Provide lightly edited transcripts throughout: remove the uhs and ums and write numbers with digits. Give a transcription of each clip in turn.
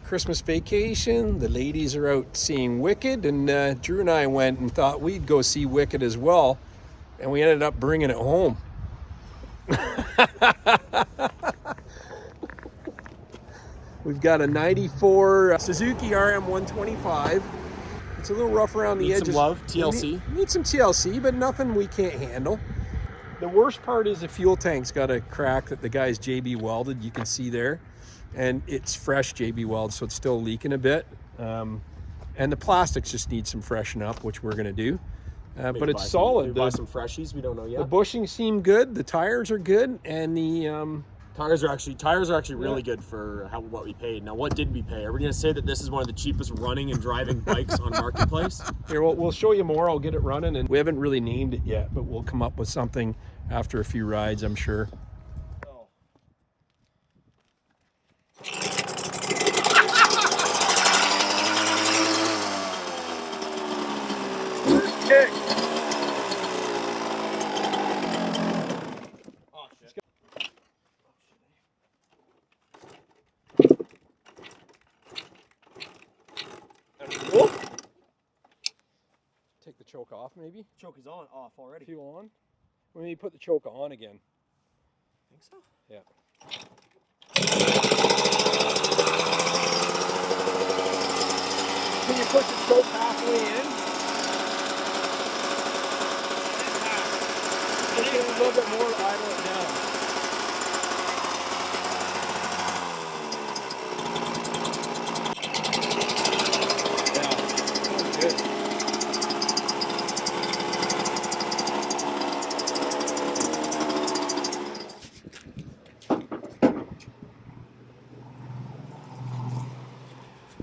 Christmas vacation. The ladies are out seeing Wicked, and Drew and I went and thought we'd go see Wicked as well, and we ended up bringing it home. We've got a 94 Suzuki RM125. It's a little rough around the edges. Need some love, TLC. Need some TLC, but nothing we can't handle. The worst part is the fuel tank's got a crack that the guy's JB welded. You can see there. And it's fresh JB weld, so it's still leaking a bit. And the plastics just need some freshen up, which we're going to do. But it's solid. Buy some freshies. We don't know yet. The bushings seem good. The tires are good, and the tires are actually really good for what we paid. Now, what did we pay? Are we going to say that this is one of the cheapest running and driving bikes on Marketplace? Here, we'll show you more. I'll get it running, and we haven't really named it yet, but we'll come up with something after a few rides, I'm sure. Kick. Oh, shit. Take the choke off, maybe? Choke is off already. Fuel on? Maybe put the choke on again. Think so? Yeah. Can you push the choke halfway in? Push it a little bit more, idle it down. Yeah, sounds good.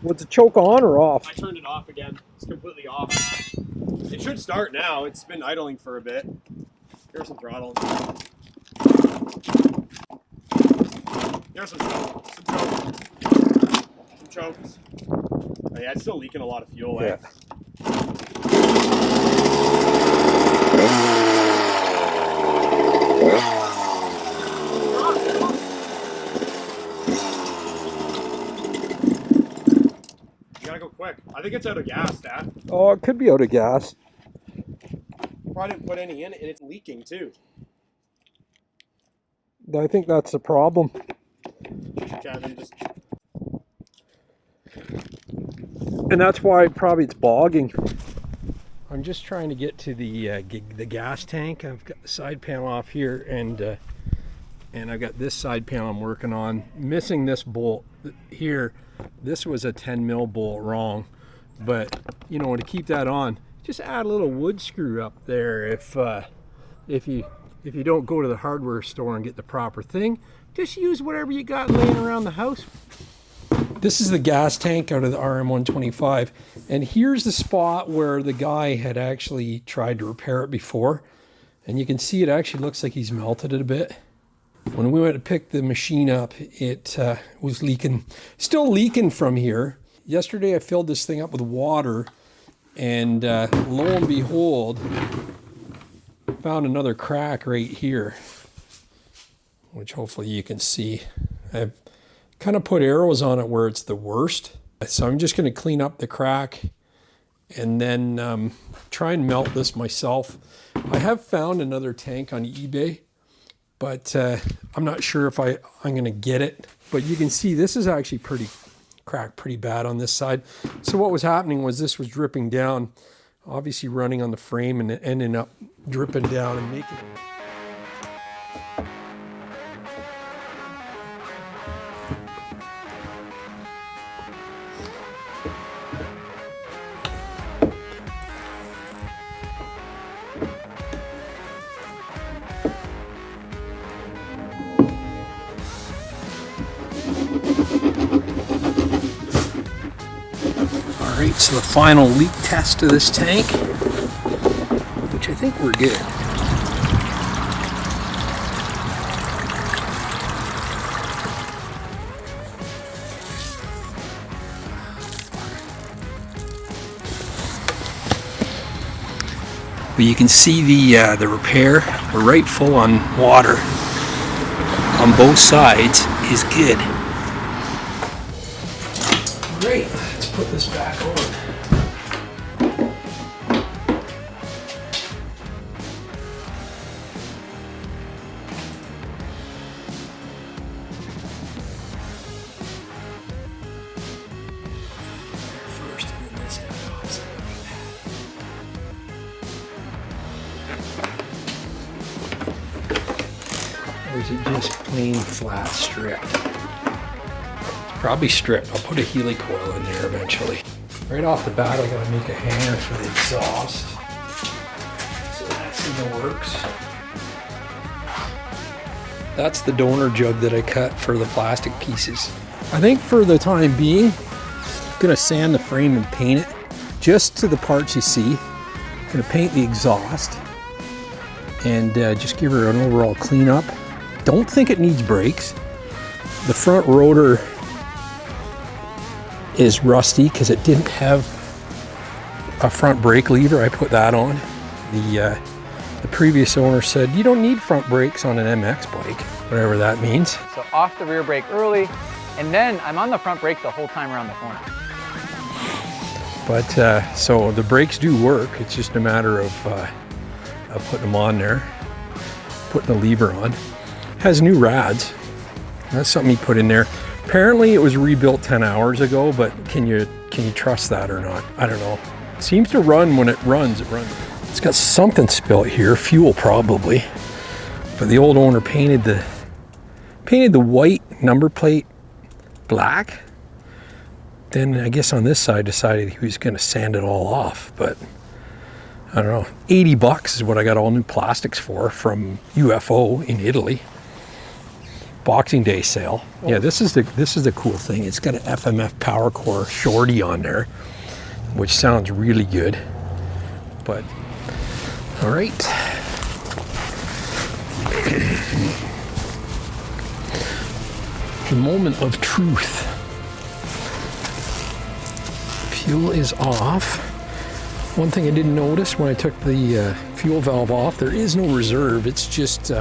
Was the choke on or off? I turned it off again. It's completely off. It should start now. It's been idling for a bit. Here's some throttle. Here's some choke. Some chokes. Oh, yeah, it's still leaking a lot of fuel. Yeah. Quick. I think it's out of gas, Dad. Oh, it could be out of gas. Probably didn't put any in it, and it's leaking too. I think that's the problem. Kevin, just... And that's why probably it's bogging. I'm just trying to get to the gas tank. I've got the side panel off here, and I've got this side panel I'm working on. Missing this bolt here. This was a 10 mil bolt wrong, but you know, to keep that on, just add a little wood screw up there. If you don't go to the hardware store and get the proper thing, just use whatever you got laying around the house. This is the gas tank out of the RM125, and here's the spot where the guy had actually tried to repair it before, and you can see it actually looks like he's melted it a bit. When we went to pick the machine up, it was leaking, still leaking from here. Yesterday I filled this thing up with water, and lo and behold, found another crack right here, which hopefully you can see. I've kind of put arrows on it where it's the worst. So I'm just going to clean up the crack and then try and melt this myself. I have found another tank on eBay, but I'm not sure if I'm going to get it. But you can see this is actually cracked pretty bad on this side. So what was happening was this was dripping down, obviously running on the frame and ending up dripping down and making it. Alright, so the final leak test of this tank, which I think we're good. But you can see the repair, we're right full on water on both sides is good. right, let's put this back on. First, and then this head pops out like that. Or is it just plain flat strip? Probably strip. I'll put a helicoil in there eventually. Right off the bat, I gotta make a hanger for the exhaust. So that's in the works. That's the donor jug that I cut for the plastic pieces. I think for the time being, I'm gonna sand the frame and paint it just to the parts you see. I'm gonna paint the exhaust and just give her an overall cleanup. Don't think it needs brakes. The front rotor is rusty because it didn't have a front brake lever. I put that on. The previous owner said you don't need front brakes on an MX bike, whatever that means. So off the rear brake early, and then I'm on the front brake the whole time around the corner. But so the brakes do work. It's just a matter of putting them on there, putting the lever on. Has new rads. That's something he put in there. Apparently it was rebuilt 10 hours ago, but can you trust that or not? I don't know. It seems to run when it runs, it runs. It's got something spilt here, fuel probably. But the old owner painted the white number plate black. Then I guess on this side decided he was gonna sand it all off, but I don't know. 80 bucks is what I got all new plastics for from UFO in Italy. Boxing Day sale. Yeah, this is the cool thing. It's got an FMF Power Core shorty on there, which sounds really good. But all right. The moment of truth. Fuel is off. One thing I didn't notice when I took the fuel valve off, there is no reserve. It's just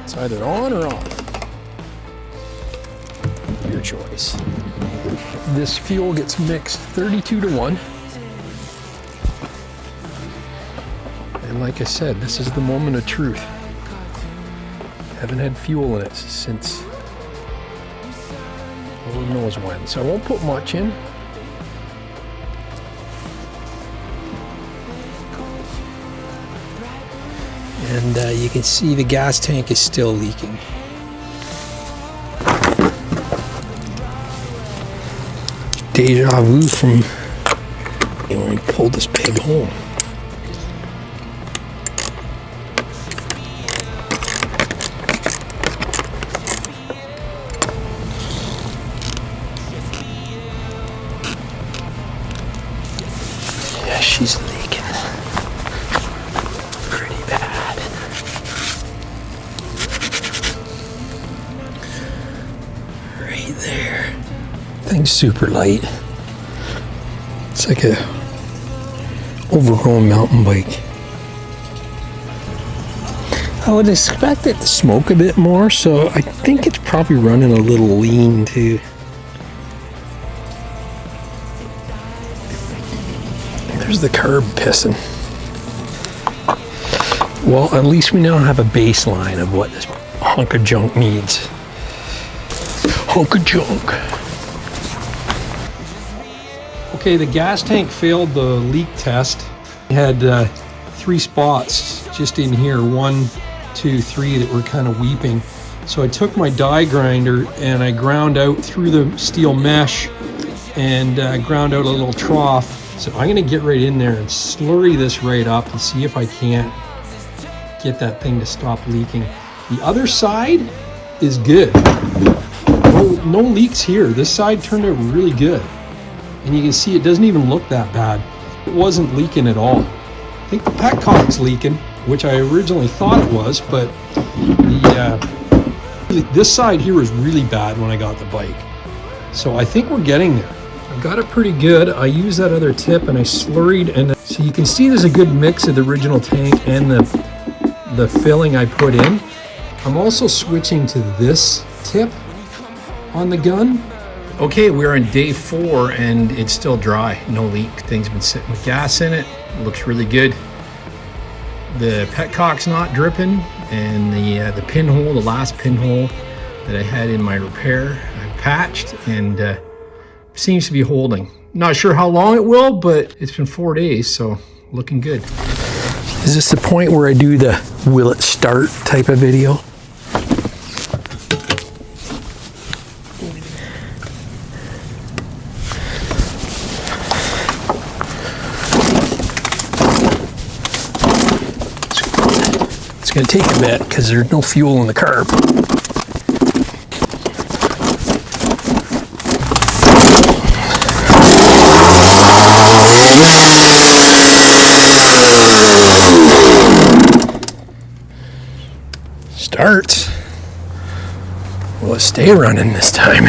it's either on or off. Your choice. This fuel gets mixed 32-1. And like I said, this is the moment of truth. Haven't had fuel in it since Lord knows when. So I won't put much in. And you can see the gas tank is still leaking. Deja vu from when we pulled this pig home. Yeah, she's leaking. Pretty bad. Right there. Thing's super light. It's like a overgrown mountain bike. I would expect it to smoke a bit more, so I think it's probably running a little lean too. There's the carb pissing. Well, at least we now have a baseline of what this hunk of junk needs. Hunk of junk. Okay, the gas tank failed the leak test. It had 3 spots just in here, 1, 2, 3 that were kind of weeping. So I took my die grinder and I ground out through the steel mesh and ground out a little trough. So I'm gonna get right in there and slurry this right up and see if I can't get that thing to stop leaking. The other side is good. No leaks here. This side turned out really good. And you can see it doesn't even look that bad. It wasn't leaking at all. I think the petcock's leaking, which I originally thought it was, but this side here was really bad when I got the bike. So I think we're getting there. I got it pretty good. I used that other tip and I slurried, and so you can see there's a good mix of the original tank and the filling I put in. I'm also switching to this tip on the gun. Okay, we're on day 4 and it's still dry, no leak. Thing's been sitting with gas in it. Looks really good. The petcock's not dripping, and the pinhole, the last pinhole that I had in my repair, I patched, and seems to be holding. Not sure how long it will, but it's been 4 days, so looking good. Is this the point where I do the will it start type of video? It's going to take a bit because there's no fuel in the carb. Starts. Will it stay running this time?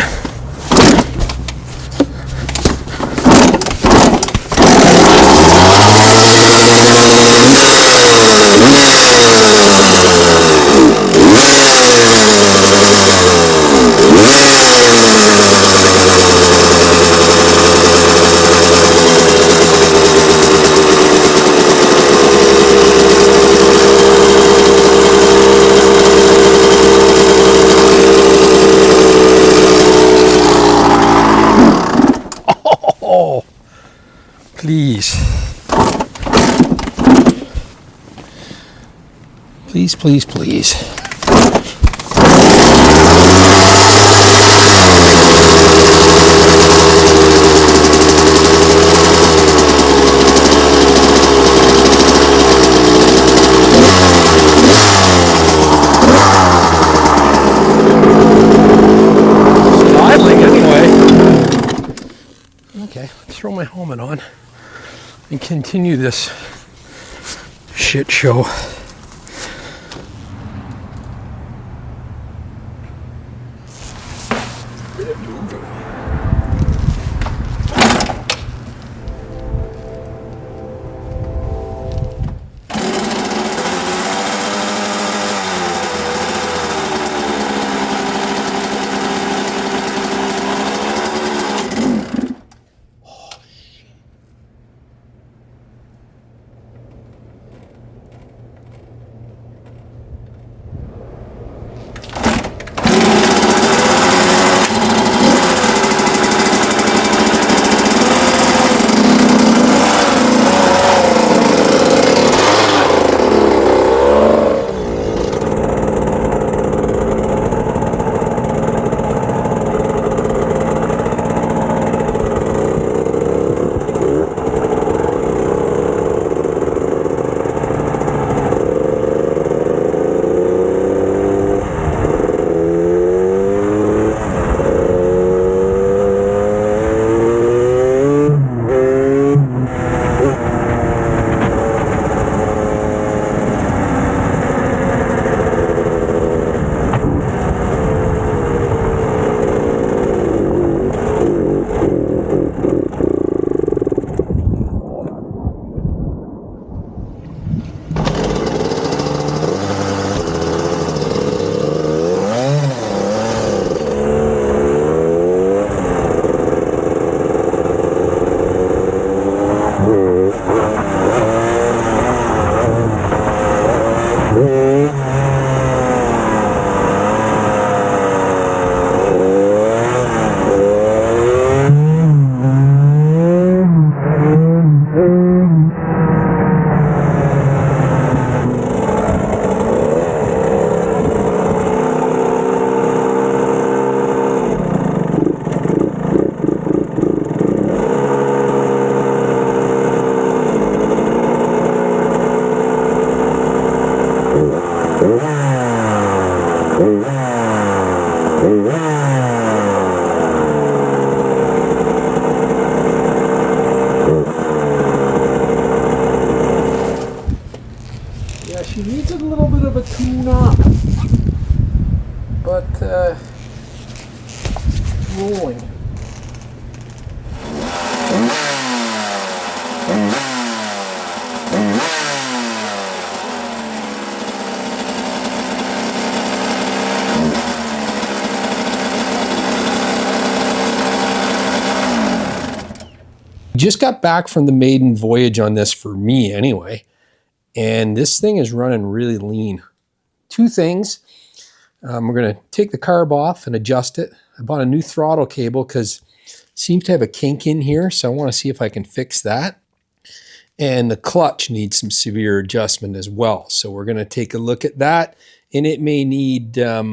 Please. Please, please, please. Idling anyway. Okay, let's throw my helmet on and continue this shit show. Yeah, she needs a little bit of a tune-up, but it's rolling. Just got back from the Maiden voyage on this, for me anyway, and this thing is running really lean. Two things. We're going to take the carb off and adjust it. I bought a new throttle cable because it seems to have a kink in here, so I want to see if I can fix that. And the clutch needs some severe adjustment as well. So we're going to take a look at that, and it may need a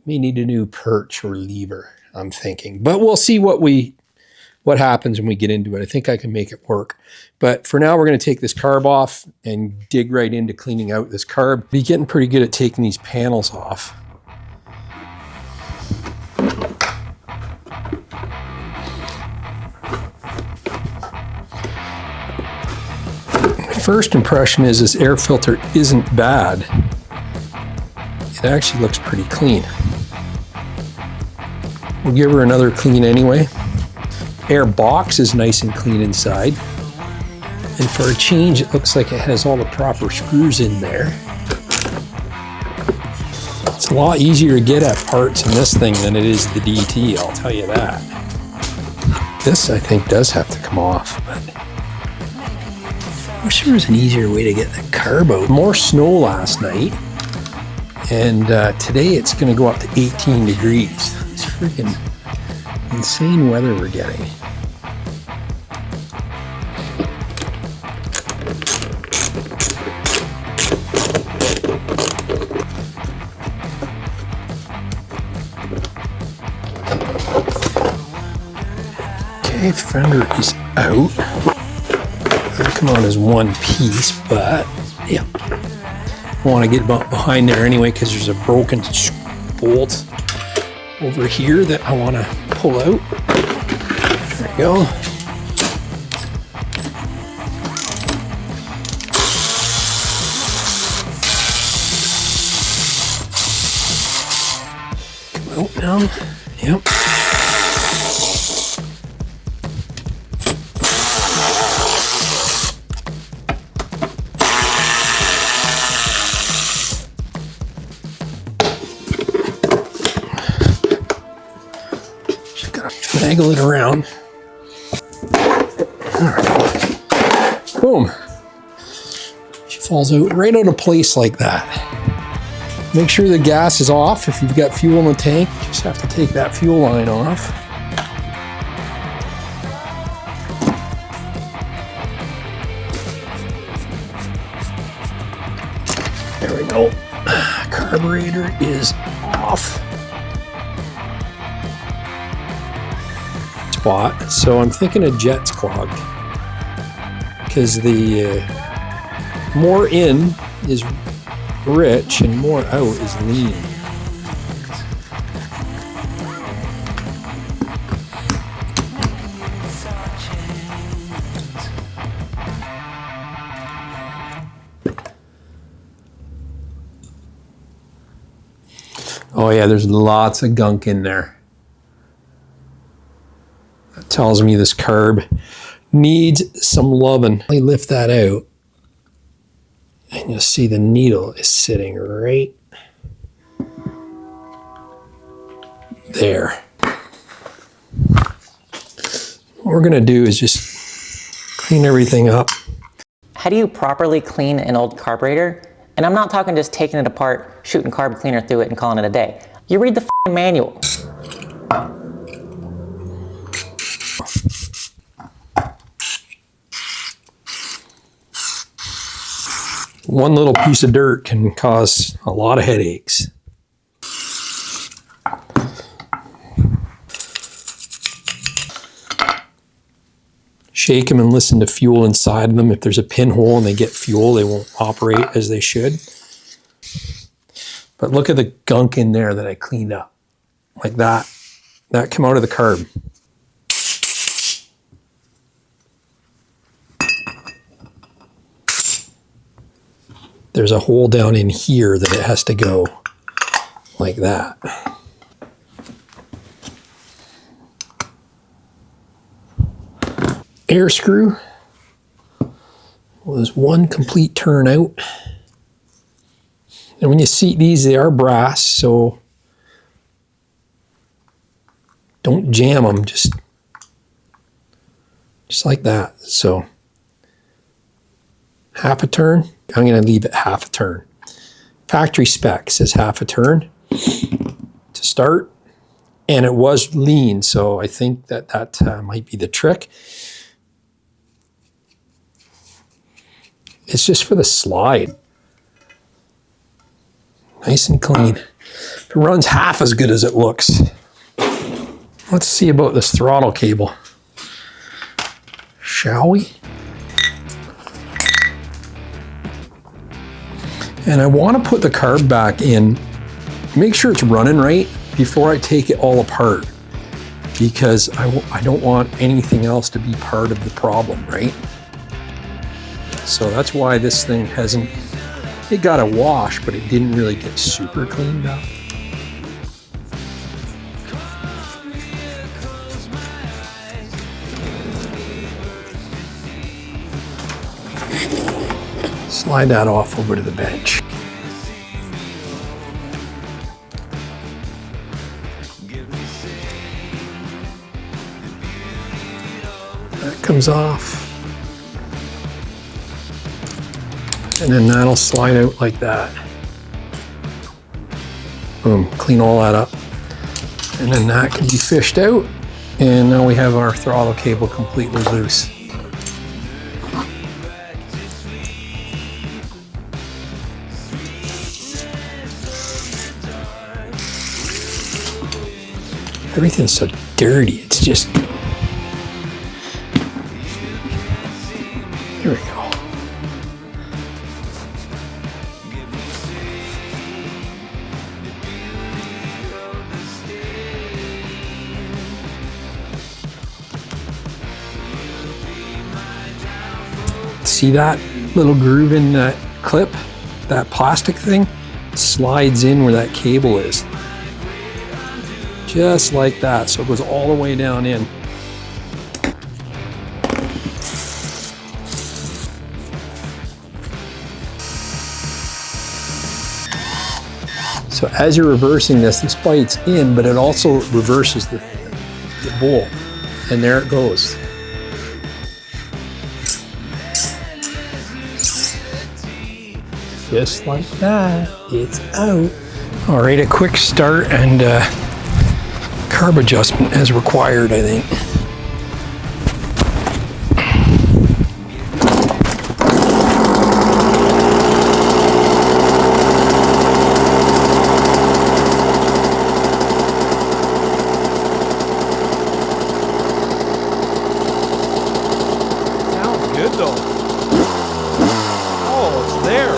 new perch or lever, I'm thinking. But we'll see what happens when we get into it. I think I can make it work. But for now, we're going to take this carb off and dig right into cleaning out this carb. Be getting pretty good at taking these panels off. First impression is this air filter isn't bad. It actually looks pretty clean. We'll give her another clean anyway. Air box is nice and clean inside. And for a change, it looks like it has all the proper screws in there. It's a lot easier to get at parts in this thing than it is the DT, I'll tell you that. This, I think, does have to come off, but I wish there was an easier way to get the carb out. More snow last night, and today it's going to go up to 18 degrees. It's freaking insane weather we're getting. Okay, fender is out. Come on as one piece, but yeah, I want to get behind there anyway because there's a broken bolt over here that I want to pull out. There we go. Come out now. Yep. Angle it around. Right. Boom. She falls right out of place like that. Make sure the gas is off. If you've got fuel in the tank, you just have to take that fuel line off. There we go. Carburetor is off. So I'm thinking a jet's clogged because the more in is rich and more out is lean. Oh yeah, there's lots of gunk in there. Tells me this carb needs some loving. I lift that out and you'll see the needle is sitting right there. What we're gonna do is just clean everything up. How do you properly clean an old carburetor? And I'm not talking just taking it apart, shooting carb cleaner through it and calling it a day. You read the f***ing manual. One little piece of dirt can cause a lot of headaches. Shake them and listen to fuel inside of them. If there's a pinhole and they get fuel, they won't operate as they should. But look at the gunk in there that I cleaned up. Like that. That came out of the carb. There's a hole down in here that it has to go like that. Air screw was one complete turn out. And when you see these, they are brass, so don't jam them, just just like that. So half a turn. I'm going to leave it half a turn. Factory spec says half a turn to start, and it was lean, so I think that might be the trick. It's just for the slide. Nice and clean. It runs half as good as it looks. Let's see about this throttle cable. Shall we? And I want to put the carb back in, make sure it's running right before I take it all apart, because I don't want anything else to be part of the problem, right? So that's why this thing hasn't, it got a wash, but it didn't really get super cleaned up. Slide that off over to the bench. That comes off. And then that'll slide out like that. Boom, clean all that up. And then that can be fished out. And now we have our throttle cable completely loose. Everything's so dirty, it's just... Here we go. See that little groove in that clip? That plastic thing slides in where that cable is. Just like that, so it goes all the way down in. So as you're reversing this bites in, but it also reverses the bowl. And there it goes. Just like that, it's out. All right, a quick start and carb adjustment as required, I think. Sounds good though. Oh, it's there.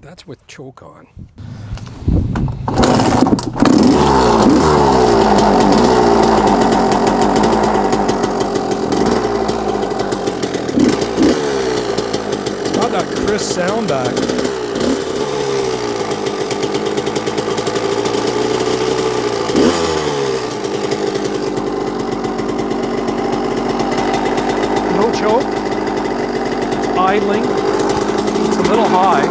That's with choke on. It's got that crisp sound back. No choke. It's idling. It's a little high.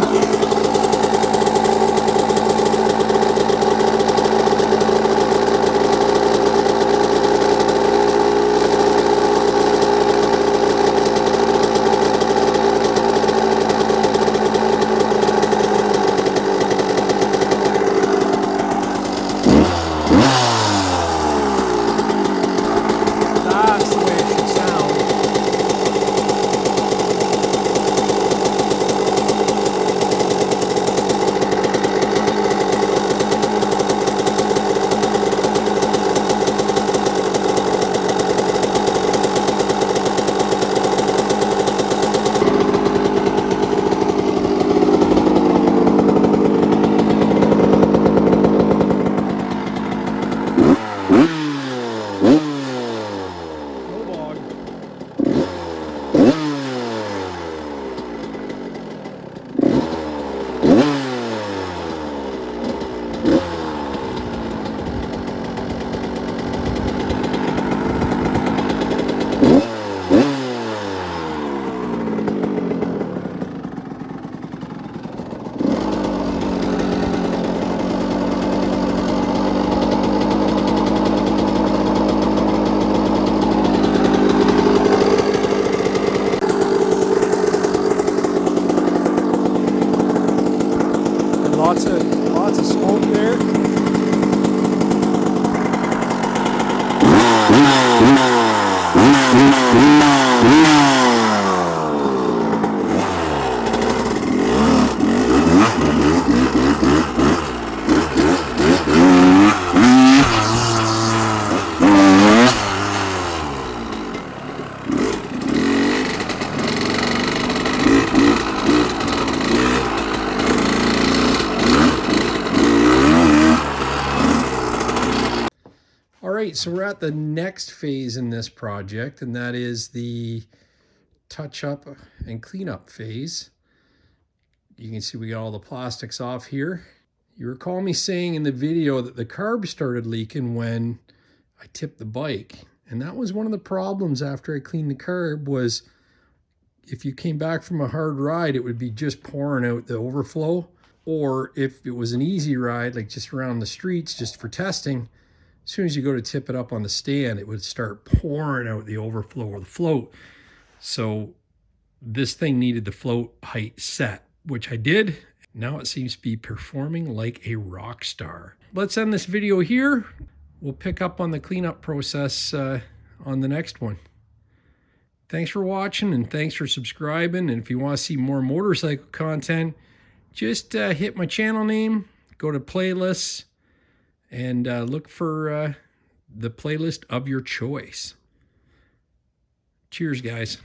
All right, so we're at the next phase in this project, and that is the touch-up and cleanup phase. You can see we got all the plastics off here. You recall me saying in the video that the carb started leaking when I tipped the bike. And that was one of the problems after I cleaned the carb, was if you came back from a hard ride, it would be just pouring out the overflow. Or if it was an easy ride, like just around the streets, just for testing, as soon as you go to tip it up on the stand, it would start pouring out the overflow or the float. So this thing needed the float height set, which I did. Now it seems to be performing like a rock star. Let's end this video here. We'll pick up on the cleanup process on the next one. Thanks for watching, and thanks for subscribing. And if you want to see more motorcycle content, just hit my channel name, go to playlists, and look for the playlist of your choice. Cheers, guys.